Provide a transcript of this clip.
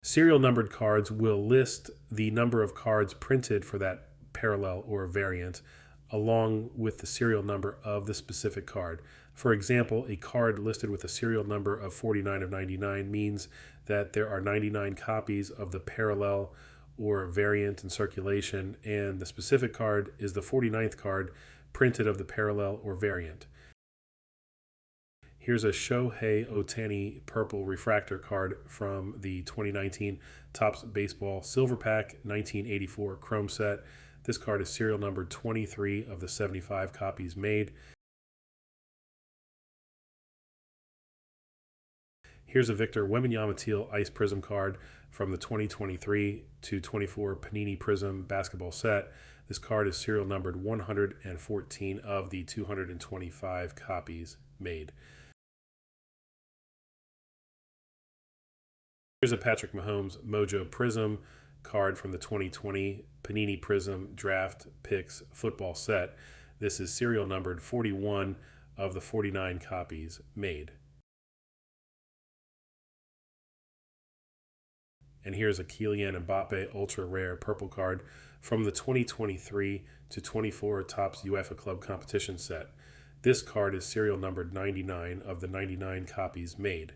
Serial numbered cards will list the number of cards printed for that parallel or variant along with the serial number of the specific card. For example, a card listed with a serial number of 49 of 99 means that there are 99 copies of the parallel or variant in circulation, and the specific card is the 49th card printed of the parallel or variant. Here's a Shohei Ohtani purple refractor card from the 2019 Topps Baseball Silver Pack 1984 Chrome set. This card is serial number 23 of the 75 copies made. Here's a Victor Wembanyama Teal Ice Prism card from the 2023 to 24 Panini Prism basketball set. This card is serial numbered 114 of the 225 copies made. Here's a Patrick Mahomes Mojo Prism card from the 2020 Panini Prism Draft Picks football set. This is serial numbered 41 of the 49 copies made. And here's a Kylian Mbappe ultra rare purple card from the 2023 to 24 Topps UEFA Club Competition set. This card is serial numbered 99 of the 99 copies made.